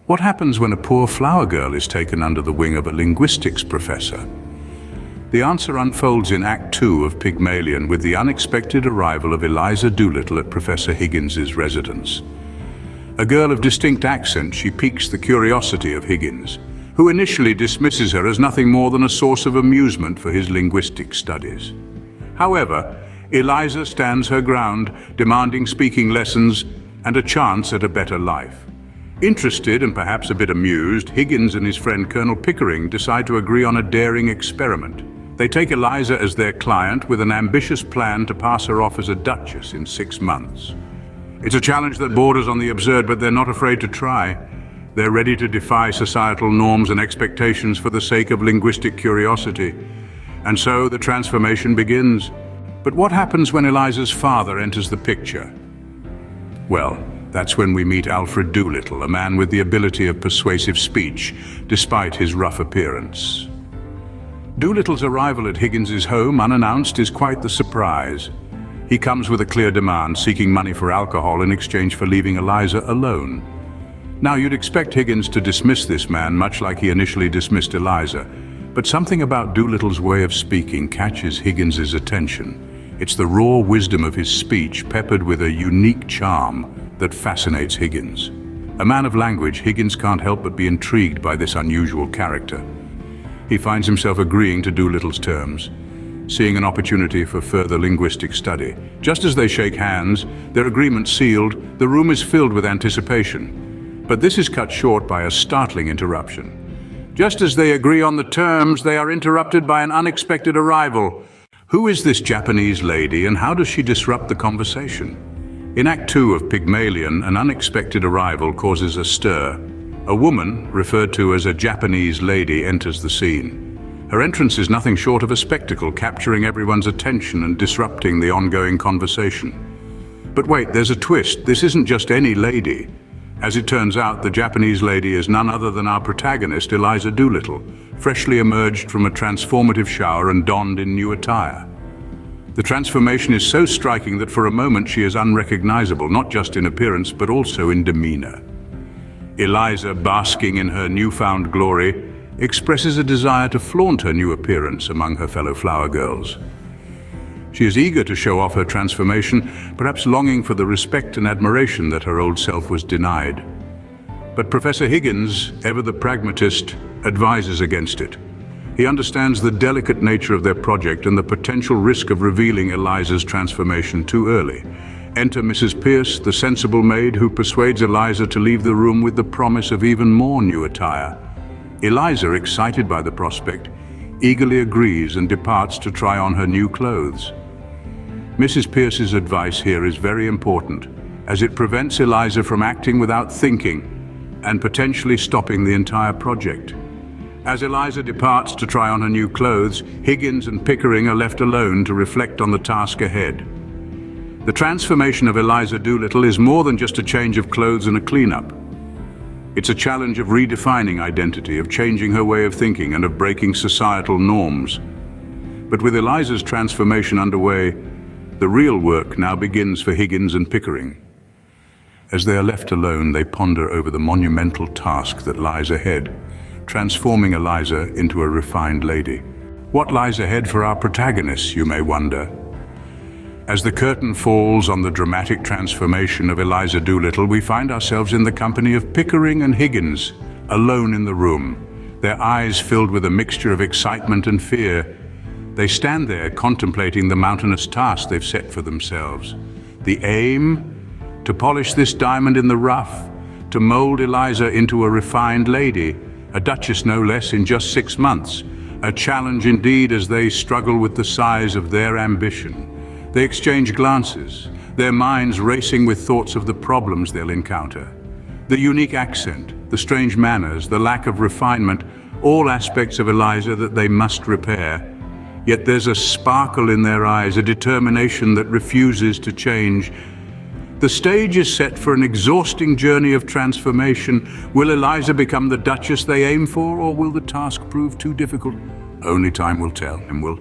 What happens when a poor flower girl is taken under the wing of a linguistics professor? The answer unfolds in Act 2 of Pygmalion with the unexpected arrival of Eliza Doolittle at Professor Higgins's residence. A girl of distinct accent, she piques the curiosity of Higgins, who initially dismisses her as nothing more than a source of amusement for his linguistic studies. However, Eliza stands her ground, demanding speaking lessons and a chance at a better life. Interested and perhaps a bit amused, Higgins and his friend Colonel Pickering decide to agree on a daring experiment. They take Eliza as their client with an ambitious plan to pass her off as a duchess in 6 months. It's a challenge that borders on the absurd, but they're not afraid to try. They're ready to defy societal norms and expectations for the sake of linguistic curiosity. And so the transformation begins. But what happens when Eliza's father enters the picture? Well, that's when we meet Alfred Doolittle, a man with the ability of persuasive speech, despite his rough appearance. Doolittle's arrival at Higgins's home unannounced is quite the surprise. He comes with a clear demand, seeking money for alcohol in exchange for leaving Eliza alone. Now, you'd expect Higgins to dismiss this man, much like he initially dismissed Eliza. But something about Doolittle's way of speaking catches Higgins's attention. It's the raw wisdom of his speech, peppered with a unique charm that fascinates Higgins. A man of language, Higgins can't help but be intrigued by this unusual character. He finds himself agreeing to Doolittle's terms, seeing an opportunity for further linguistic study. Just as they shake hands, their agreement sealed, the room is filled with anticipation. But this is cut short by a startling interruption. Just as they agree on the terms, they are interrupted by an unexpected arrival. Who is this Japanese lady, and how does she disrupt the conversation? In Act 2 of Pygmalion, an unexpected arrival causes a stir. A woman, referred to as a Japanese lady, enters the scene. Her entrance is nothing short of a spectacle, capturing everyone's attention and disrupting the ongoing conversation. But wait, there's a twist. This isn't just any lady. As it turns out, the Japanese lady is none other than our protagonist, Eliza Doolittle, freshly emerged from a transformative shower and donned in new attire. The transformation is so striking that for a moment she is unrecognizable, not just in appearance, but also in demeanor. Eliza, basking in her newfound glory, expresses a desire to flaunt her new appearance among her fellow flower girls. She is eager to show off her transformation, perhaps longing for the respect and admiration that her old self was denied. But Professor Higgins, ever the pragmatist, advises against it. He understands the delicate nature of their project and the potential risk of revealing Eliza's transformation too early. Enter Mrs. Pierce, the sensible maid who persuades Eliza to leave the room with the promise of even more new attire. Eliza, excited by the prospect, eagerly agrees and departs to try on her new clothes. Mrs. Pierce's advice here is very important, as it prevents Eliza from acting without thinking and potentially stopping the entire project. As Eliza departs to try on her new clothes, Higgins and Pickering are left alone to reflect on the task ahead. The transformation of Eliza Doolittle is more than just a change of clothes and a cleanup. It's a challenge of redefining identity, of changing her way of thinking, and of breaking societal norms. But with Eliza's transformation underway, the real work now begins for Higgins and Pickering. As they are left alone, they ponder over the monumental task that lies ahead, transforming Eliza into a refined lady. What lies ahead for our protagonists, you may wonder? As the curtain falls on the dramatic transformation of Eliza Doolittle, we find ourselves in the company of Pickering and Higgins, alone in the room, their eyes filled with a mixture of excitement and fear. They stand there contemplating the mountainous task they've set for themselves. The aim? To polish this diamond in the rough, to mold Eliza into a refined lady, a duchess no less, in just 6 months. A challenge indeed, as they struggle with the size of their ambition. They exchange glances, their minds racing with thoughts of the problems they'll encounter. The unique accent, the strange manners, the lack of refinement, all aspects of Eliza that they must repair. Yet there's a sparkle in their eyes, a determination that refuses to change. The stage is set for an exhausting journey of transformation. Will Eliza become the duchess they aim for, or will the task prove too difficult? Only time will tell, and will